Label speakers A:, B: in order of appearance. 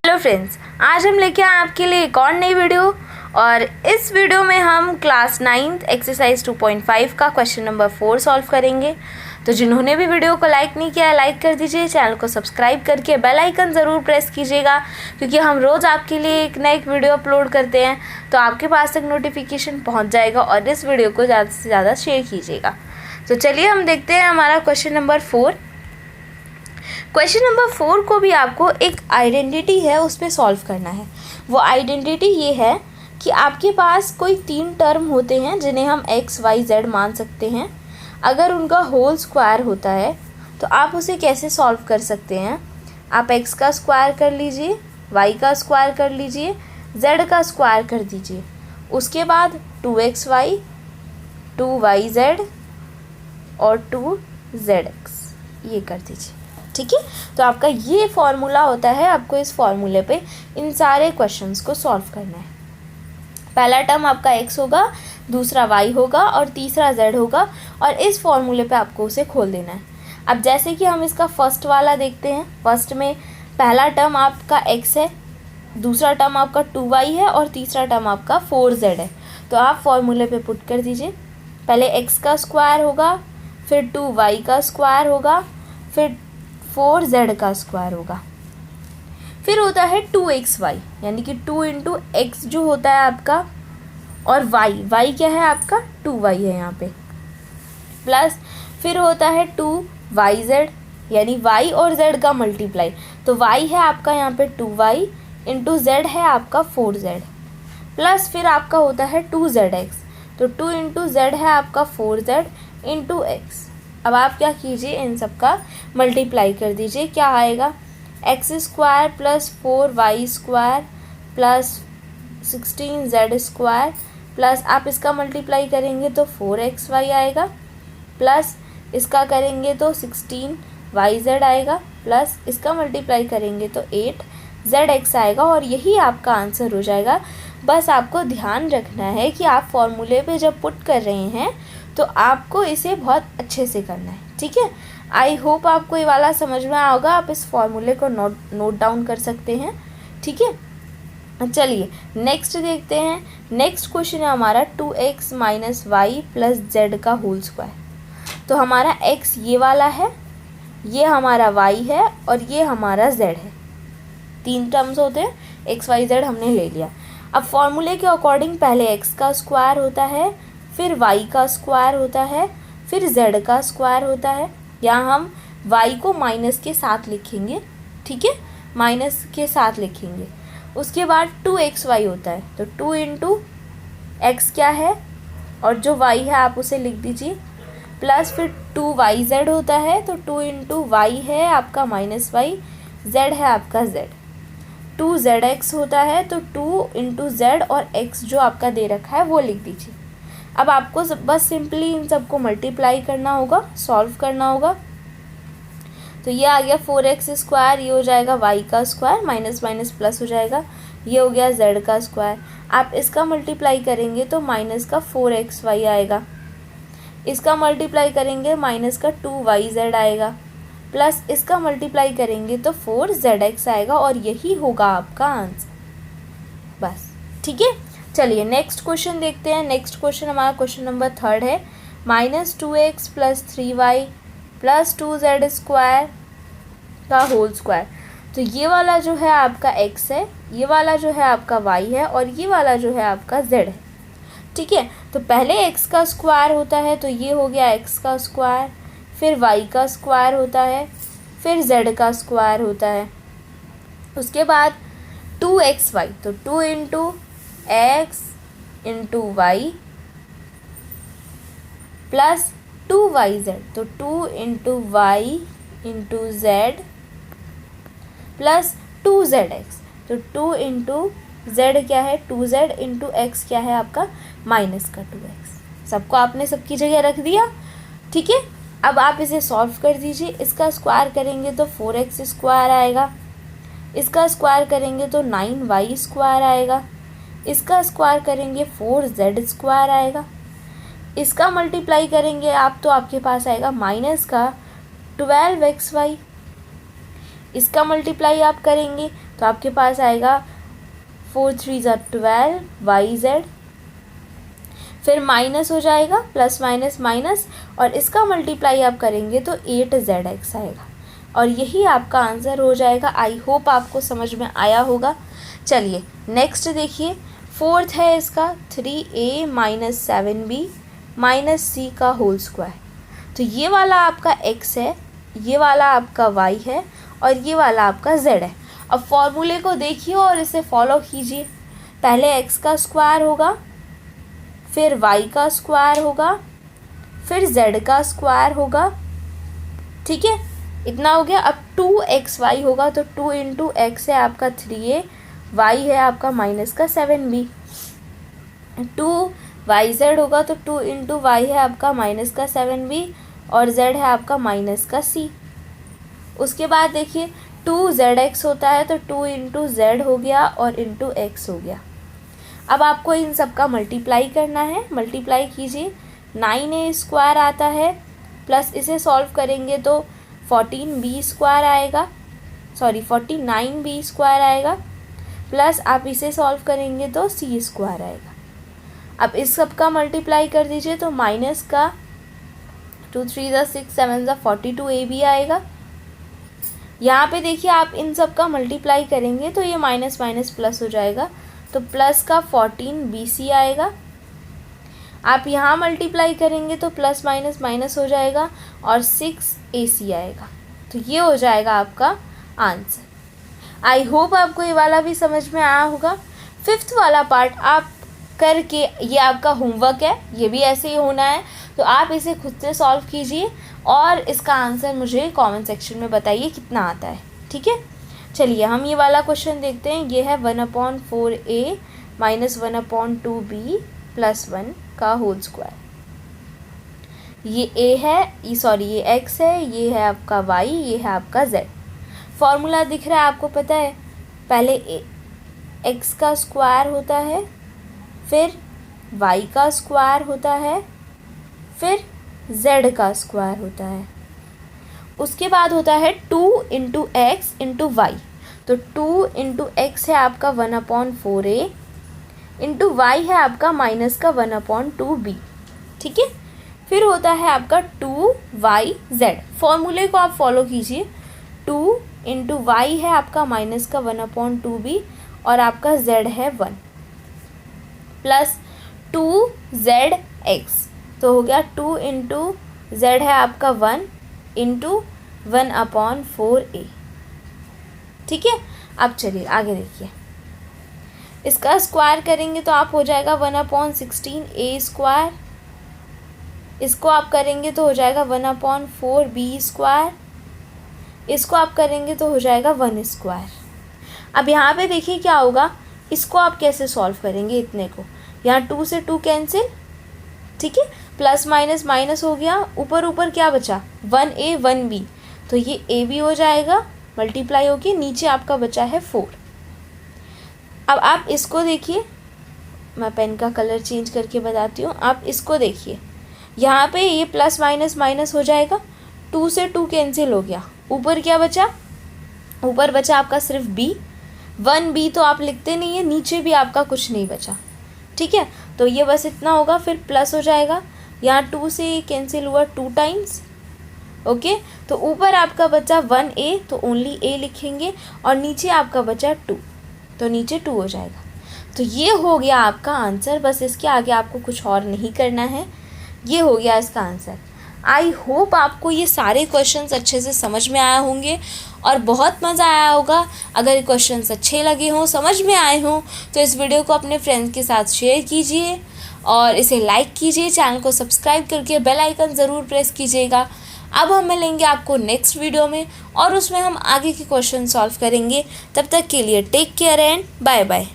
A: Hello friends, आज हम लेके आए आपके लिए एक और नई वीडियो। और इस वीडियो में हम क्लास 9th एक्सरसाइज 2.5 का क्वेश्चन नंबर 4 सॉल्व करेंगे। तो जिन्होंने भी वीडियो को लाइक नहीं किया है, लाइक कर दीजिए, चैनल को सब्सक्राइब करके बेल आइकन ज़रूर प्रेस कीजिएगा, क्योंकि हम रोज़ आपके लिए एक ना एक वीडियो अपलोड करते हैं, तो आपके पास तक नोटिफिकेशन पहुँच जाएगा। और इस वीडियो को ज़्यादा से ज़्यादा शेयर कीजिएगा। तो चलिए हम देखते हैं हमारा क्वेश्चन नंबर 4। क्वेश्चन नंबर 4 को भी आपको एक आइडेंटिटी है उस पर सॉल्व करना है। वो आइडेंटिटी ये है कि आपके पास कोई 3 टर्म होते हैं जिन्हें हम x, y, z मान सकते हैं। अगर उनका होल स्क्वायर होता है तो आप उसे कैसे सॉल्व कर सकते हैं। आप x का स्क्वायर कर लीजिए, y का स्क्वायर कर लीजिए, z का स्क्वायर कर दीजिए। उसके बाद 2xy, 2yz और 2zx ये कर दीजिए। ठीक है, तो आपका ये फॉर्मूला होता है। आपको इस फॉर्मूले पे इन सारे क्वेश्चंस को सॉल्व करना है। पहला टर्म आपका x होगा, दूसरा y होगा और तीसरा z होगा, और इस फॉर्मूले पे आपको उसे खोल देना है। अब जैसे कि हम इसका फर्स्ट वाला देखते हैं। फर्स्ट में पहला टर्म आपका x है, दूसरा टर्म आपका 2y है और तीसरा टर्म आपका 4z है। तो आप फॉर्मूले पे पुट कर दीजिए। पहले x का स्क्वायर होगा, फिर 2y का स्क्वायर होगा, फिर 4z का स्क्वायर होगा, फिर होता है 2xy, यानी कि 2 इंटू एक्स जो होता है आपका, और y क्या है आपका 2y है यहाँ पे, प्लस फिर होता है 2yz, यानी y और z का मल्टीप्लाई। तो y है आपका यहाँ पे 2y इंटू z है आपका 4z, प्लस फिर आपका होता है 2zx। तो 2 इंटू z है आपका 4z इंटू x। अब आप क्या कीजिए, इन सब का मल्टीप्लाई कर दीजिए। क्या आएगा, x square plus 4y square plus 16z square, plus आप इसका मल्टीप्लाई करेंगे तो 4xy आएगा, प्लस इसका करेंगे तो 16yz आएगा, प्लस इसका मल्टीप्लाई करेंगे तो 8zx आएगा। और यही आपका आंसर हो जाएगा। बस आपको ध्यान रखना है कि आप फॉर्मूले पे जब पुट कर रहे हैं तो आपको इसे बहुत अच्छे से करना है। ठीक है, आई होप आपको ये वाला समझ में आया होगा। आप इस फॉर्मूले को नोट डाउन कर सकते हैं। ठीक है, चलिए नेक्स्ट देखते हैं। नेक्स्ट क्वेश्चन है हमारा 2x minus y plus z का होल स्क्वायर। तो हमारा x ये वाला है, ये हमारा y है और ये हमारा z है। 3 टर्म्स होते हैं, x, y, z हमने ले लिया। अब फॉर्मूले के अकॉर्डिंग पहले x का स्क्वायर होता है, फिर y का स्क्वायर होता है, फिर z का स्क्वायर होता है। यहाँ हम y को माइनस के साथ लिखेंगे। ठीक है, माइनस के साथ लिखेंगे। उसके बाद 2xy होता है, तो 2 इंटू एक्स क्या है और जो y है आप उसे लिख दीजिए, प्लस फिर 2yz होता है, तो 2 इंटू y है आपका माइनस y, z है आपका z। 2zx होता है, तो 2 इंटू z और x जो आपका दे रखा है वो लिख दीजिए। अब आपको बस सिंपली इन सबको मल्टीप्लाई करना होगा, सॉल्व करना होगा। तो ये आ गया 4x स्क्वायर, ये हो जाएगा y का स्क्वायर, माइनस माइनस प्लस हो जाएगा, ये हो गया z का स्क्वायर। आप इसका मल्टीप्लाई करेंगे तो माइनस का 4xy आएगा, इसका मल्टीप्लाई करेंगे माइनस का 2yz आएगा, प्लस इसका मल्टीप्लाई करेंगे तो 4zx आएगा, और यही होगा आपका आंसर। बस ठीक है, चलिए नेक्स्ट क्वेश्चन देखते हैं। नेक्स्ट क्वेश्चन हमारा क्वेश्चन नंबर 3 है। Minus 2x plus 3y plus 2z square का होल स्क्वायर। तो ये वाला जो है आपका x है, ये वाला जो है आपका y है, और ये वाला जो है आपका z है। ठीक है, तो पहले x का स्क्वायर होता है, तो ये हो गया x का स्क्वायर, फिर y का स्क्वायर होता है, फिर z का स्क्वायर होता है। उसके बाद 2xy, तो 2 into x into y plus 2yz, तो 2 into y into z plus 2zx, तो 2 इंटू z क्या है 2z इंटू x क्या है आपका माइनस का 2x। सबको आपने सबकी जगह रख दिया। ठीक है, अब आप इसे सॉल्व कर दीजिए। इसका स्क्वायर करेंगे तो 4x स्क्वायर आएगा, इसका स्क्वायर करेंगे तो 9y स्क्वायर आएगा, इसका स्क्वायर करेंगे 4z स्क्वायर आएगा, इसका मल्टीप्लाई करेंगे आप तो आपके पास आएगा माइनस का 12xy, इसका मल्टीप्लाई आप करेंगे तो आपके पास आएगा 4 3 12 YZ, फिर माइनस हो जाएगा प्लस माइनस माइनस, और इसका मल्टीप्लाई आप करेंगे तो 8ZX आएगा, और यही आपका आंसर हो जाएगा। आई होप आपको समझ में आया होगा। चलिए नेक्स्ट देखिए, फोर्थ है इसका 3A minus 7B minus C का होल स्क्वायर। तो ये वाला आपका x है, ये वाला आपका y है, और ये वाला आपका z है। अब फॉर्मूले को देखिए और इसे फॉलो कीजिए। पहले x का स्क्वायर होगा, फिर y का स्क्वायर होगा, फिर z का स्क्वायर होगा, ठीक है, इतना हो गया। अब 2xy होगा तो 2 इंटू एक्स है आपका 3A, y है आपका माइनस का 7B। 2yz होगा तो 2 इंटू y है आपका माइनस का 7B, और z है आपका माइनस का c। उसके बाद देखिए 2zx होता है तो 2 इंटू z हो गया और इंटू x हो गया। अब आपको इन सब का मल्टीप्लाई करना है, मल्टीप्लाई कीजिए। 9a स्क्वायर आता है, प्लस इसे सॉल्व करेंगे तो 14b स्क्वायर आएगा, सॉरी 49b स्क्वायर आएगा, प्लस आप इसे सॉल्व करेंगे तो c स्क्वायर आएगा। अब इस सब का मल्टीप्लाई कर दीजिए तो माइनस का 2 3 6 7 42ab आएगा। यहाँ पे देखिए आप इन सब का मल्टीप्लाई करेंगे तो ये माइनस माइनस प्लस हो जाएगा, तो प्लस का 14bc आएगा। आप यहाँ मल्टीप्लाई करेंगे तो प्लस माइनस माइनस हो जाएगा और 6ac आएगा। तो ये हो जाएगा आपका आंसर। आई होप आपको ये वाला भी समझ में आया होगा। फिफ्थ वाला पार्ट आप करके, ये आपका होमवर्क है, ये भी ऐसे ही होना है, तो आप इसे खुद से सॉल्व कीजिए और इसका आंसर मुझे कमेंट सेक्शन में बताइए कितना आता है, ठीक है। चलिए हम ये वाला क्वेश्चन देखते हैं। ये है 1/4a माइनस 1/2b प्लस 1 का होल स्क्वायर। ये a है, ये x है, ये है आपका y, ये है आपका z। फॉर्मूला दिख रहा है आपको, पता है, पहले x का स्क्वायर होता है, फिर y का स्क्वायर होता है, फिर z का स्क्वायर होता है, उसके बाद होता है 2 इंटू एक्स इंटू वाई। तो 2 इंटू एक्स है आपका 1/4a इंटू वाई है आपका माइनस का 1/2b, ठीक है। फिर होता है आपका 2yz। फॉर्मूले को आप फॉलो कीजिए। 2 इंटू वाई है आपका माइनस का 1/2b और आपका z है 1 प्लस 2zx। तो हो गया 2 इंटू z है आपका 1 इंटू 1/4a, ठीक है। अब चलिए आगे देखिए, इसका स्क्वायर करेंगे तो आप हो जाएगा 1/16a स्क्वायर, इसको आप करेंगे तो हो जाएगा 1/4b स्क्वायर, इसको आप करेंगे तो हो जाएगा 1 स्क्वायर। अब यहाँ पे देखिए क्या होगा, इसको आप कैसे सॉल्व करेंगे, इतने को यहाँ 2 से 2 कैंसिल, ठीक है, प्लस माइनस माइनस हो गया, ऊपर ऊपर क्या बचा 1a 1b, तो ये a भी हो जाएगा मल्टीप्लाई होके, नीचे आपका बचा है 4। अब आप इसको देखिए, मैं पेन का कलर चेंज करके बताती हूँ। आप इसको देखिए, यहाँ पे ये प्लस माइनस माइनस हो जाएगा, 2 से 2 कैंसिल हो गया, ऊपर क्या बचा, ऊपर बचा आपका सिर्फ b, 1b तो आप लिखते नहीं है, नीचे भी आपका कुछ नहीं बचा, ठीक है। तो ये बस इतना होगा, फिर प्लस हो जाएगा, यहाँ 2 से कैंसिल हुआ 2 टाइम्स, ओके। तो ऊपर आपका बचा 1a तो ओनली a लिखेंगे, और नीचे आपका बचा 2 तो नीचे 2 हो जाएगा। तो ये हो गया आपका आंसर, बस इसके आगे आपको कुछ और नहीं करना है, ये हो गया इसका आंसर। आई होप आपको ये सारे क्वेश्चंस अच्छे से समझ में आए होंगे और बहुत मज़ा आया होगा। अगर ये क्वेश्चंस अच्छे लगे हों, समझ में आए हों, तो इस वीडियो को अपने फ्रेंड्स के साथ शेयर कीजिए और इसे लाइक कीजिए, चैनल को सब्सक्राइब करके बेल आइकन ज़रूर प्रेस कीजिएगा। अब हम मिलेंगे आपको नेक्स्ट वीडियो में और उसमें हम आगे के क्वेश्चन सॉल्व करेंगे। तब तक के लिए take care and bye bye.